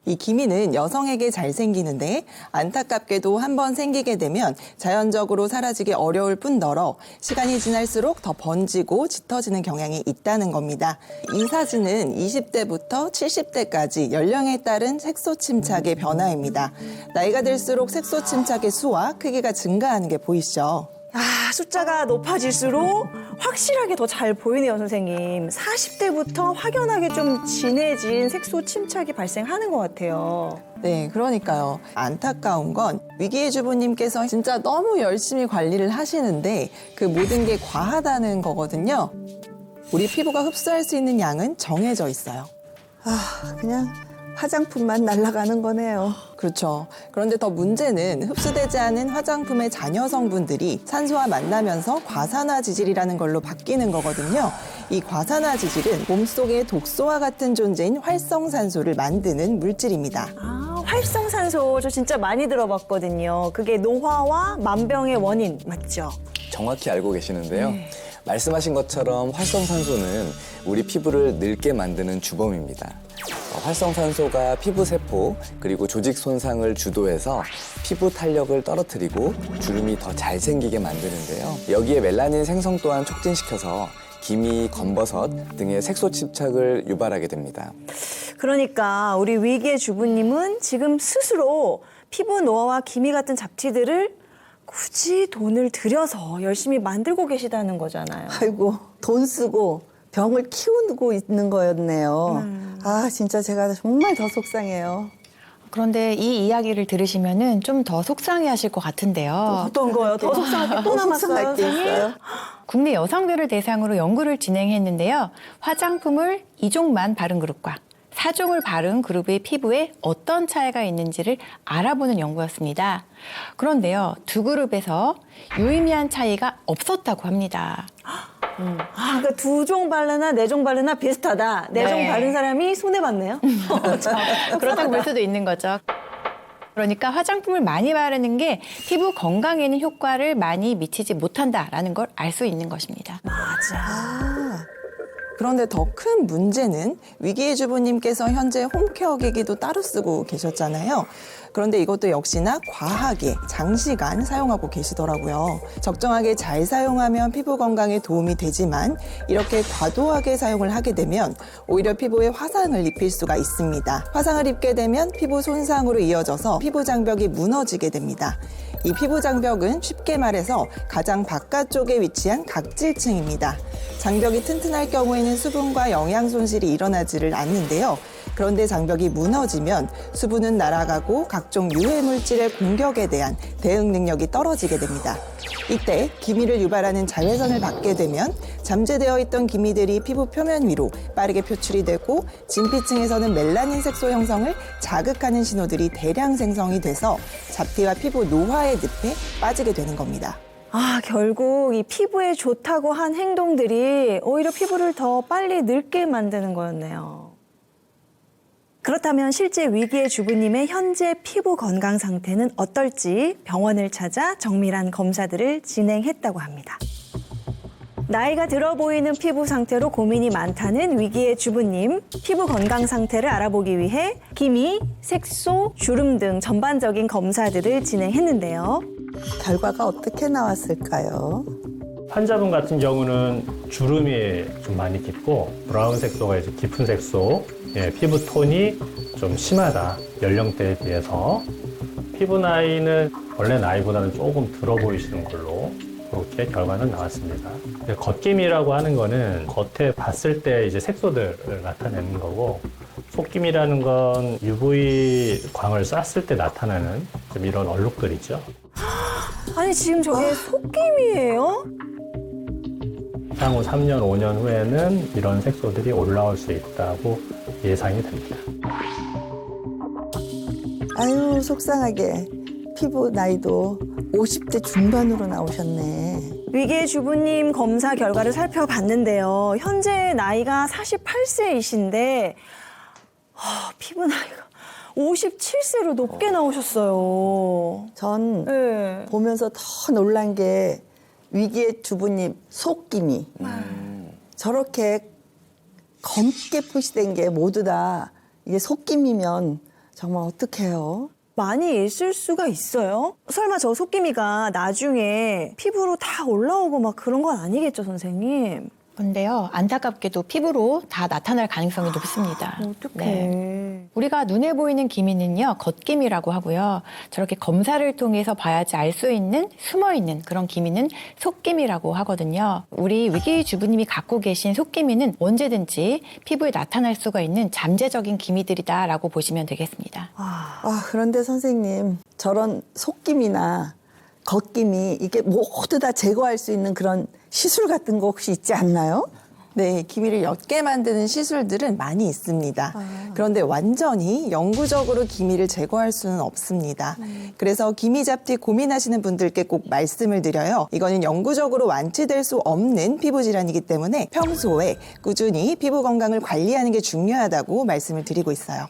이 기미는 여성에게 잘 생기는데 안타깝게도 한번 생기게 되면 자연적으로 사라지기 어려울 뿐더러 시간이 지날수록 더 번지고 짙어지는 경향이 있다는 겁니다. 이 사진은 20대부터 70대까지 연령에 따른 색소 침착의 변화입니다. 나이가 들수록 색소 침착의 수와 크기가 증가하는 게 보이시죠? 아, 숫자가 높아질수록 확실하게 더 잘 보이네요, 선생님. 40대부터 확연하게 좀 진해진 색소 침착이 발생하는 것 같아요. 네, 그러니까요. 안타까운 건 위기의 주부님께서 진짜 너무 열심히 관리를 하시는데 그 모든 게 과하다는 거거든요. 우리 피부가 흡수할 수 있는 양은 정해져 있어요. 아, 그냥 화장품만 날아가는 거네요. 그렇죠. 그런데 더 문제는 흡수되지 않은 화장품의 잔여 성분들이 산소와 만나면서 과산화 지질이라는 걸로 바뀌는 거거든요. 이 과산화 지질은 몸속의 독소와 같은 존재인 활성산소를 만드는 물질입니다. 아, 활성산소 저 진짜 많이 들어봤거든요. 그게 노화와 만병의 원인 맞죠? 정확히 알고 계시는데요. 말씀하신 것처럼 활성산소는 우리 피부를 늙게 만드는 주범입니다. 활성산소가 피부 세포 그리고 조직 손상을 주도해서 피부 탄력을 떨어뜨리고 주름이 더 잘 생기게 만드는데요. 여기에 멜라닌 생성 또한 촉진시켜서 기미, 검버섯 등의 색소 침착을 유발하게 됩니다. 그러니까 우리 위기의 주부님은 지금 스스로 피부 노화와 기미 같은 잡티들을 굳이 돈을 들여서 열심히 만들고 계시다는 거잖아요. 아이고, 돈 쓰고 병을 키우고 있는 거였네요. 아, 진짜 제가 정말 더 속상해요. 그런데 이 이야기를 들으시면은 좀 더 속상해하실 것 같은데요. 어떤 거요? 더 속상할 게 또 더 남았어요, 속상할 게 선생님? 있어요. 국내 여성들을 대상으로 연구를 진행했는데요. 화장품을 2종만 바른 그룹과 4종을 바른 그룹의 피부에 어떤 차이가 있는지를 알아보는 연구였습니다. 그런데요, 두 그룹에서 유의미한 차이가 없었다고 합니다. 아, 그러니까 2종 바르나 4종 바르나 비슷하다. 4종 네. 바른 사람이 손해봤네요. 그렇다고 볼 수도 있는 거죠. 그러니까 화장품을 많이 바르는 게 피부 건강에는 효과를 많이 미치지 못한다라는 걸 알 수 있는 것입니다. 아, 그런데 더 큰 문제는 위기의 주부님께서 현재 홈케어기기도 따로 쓰고 계셨잖아요. 그런데 이것도 역시나 과하게 장시간 사용하고 계시더라고요. 적정하게 잘 사용하면 피부 건강에 도움이 되지만 이렇게 과도하게 사용을 하게 되면 오히려 피부에 화상을 입힐 수가 있습니다. 화상을 입게 되면 피부 손상으로 이어져서 피부 장벽이 무너지게 됩니다. 이 피부 장벽은 쉽게 말해서 가장 바깥쪽에 위치한 각질층입니다. 장벽이 튼튼할 경우에는 수분과 영양 손실이 일어나지를 않는데요. 그런데 장벽이 무너지면 수분은 날아가고 각종 유해 물질의 공격에 대한 대응 능력이 떨어지게 됩니다. 이때 기미를 유발하는 자외선을 받게 되면 잠재되어 있던 기미들이 피부 표면 위로 빠르게 표출이 되고 진피층에서는 멜라닌 색소 형성을 자극하는 신호들이 대량 생성이 돼서 잡티와 피부 노화의 늪에 빠지게 되는 겁니다. 아, 결국 이 피부에 좋다고 한 행동들이 오히려 피부를 더 빨리 늙게 만드는 거였네요. 그렇다면 실제 위기의 주부님의 현재 피부 건강 상태는 어떨지 병원을 찾아 정밀한 검사들을 진행했다고 합니다. 나이가 들어 보이는 피부 상태로 고민이 많다는 위기의 주부님, 피부 건강 상태를 알아보기 위해 기미, 색소, 주름 등 전반적인 검사들을 진행했는데요. 결과가 어떻게 나왔을까요? 환자분 같은 경우는 주름이 좀 많이 깊고 브라운 색소가 이제 깊은 색소, 피부 톤이 좀 심하다. 연령대에 비해서 피부 나이는 원래 나이보다는 조금 들어 보이시는 걸로 그렇게 결과는 나왔습니다. 겉기미라고 하는 거는 겉에 봤을 때 이제 색소들을 나타내는 거고 속기미라는 건 UV 광을 쐈을 때 나타나는 좀 이런 얼룩들이죠. 아니, 지금 저게 속김이에요? 향후 3년, 5년 후에는 이런 색소들이 올라올 수 있다고 예상이 됩니다. 아유, 속상하게. 피부 나이도 50대 중반으로 나오셨네. 위기의 주부님 검사 결과를 살펴봤는데요. 현재 나이가 48세이신데 피부 나이가 57세로 높게 나오셨어요. 전 네. 보면서 더 놀란 게 위기의 주부님 속기미. 저렇게 검게 표시된 게 모두 다 이게 속기미면 정말 어떡해요? 많이 있을 수가 있어요? 설마 저 속기미가 나중에 피부로 다 올라오고 막 그런 건 아니겠죠, 선생님? 근데요, 안타깝게도 피부로 다 나타날 가능성이 높습니다. 어떡해. 우리가 눈에 보이는 기미는요, 겉기미라고 하고요. 저렇게 검사를 통해서 봐야지 알 수 있는 숨어있는 그런 기미는 속기미라고 하거든요. 우리 위기 주부님이 갖고 계신 속기미는 언제든지 피부에 나타날 수가 있는 잠재적인 기미들이다라고 보시면 되겠습니다. 아, 그런데 선생님, 저런 속김이나 겉김이 이게 모두 다 제거할 수 있는 그런 시술 같은 거 혹시 있지 않나요? 네, 기미를 옅게 만드는 시술들은 많이 있습니다. 그런데 완전히 영구적으로 기미를 제거할 수는 없습니다. 그래서 기미 잡티 고민하시는 분들께 꼭 말씀을 드려요. 이거는 영구적으로 완치될 수 없는 피부 질환이기 때문에 평소에 꾸준히 피부 건강을 관리하는 게 중요하다고 말씀을 드리고 있어요.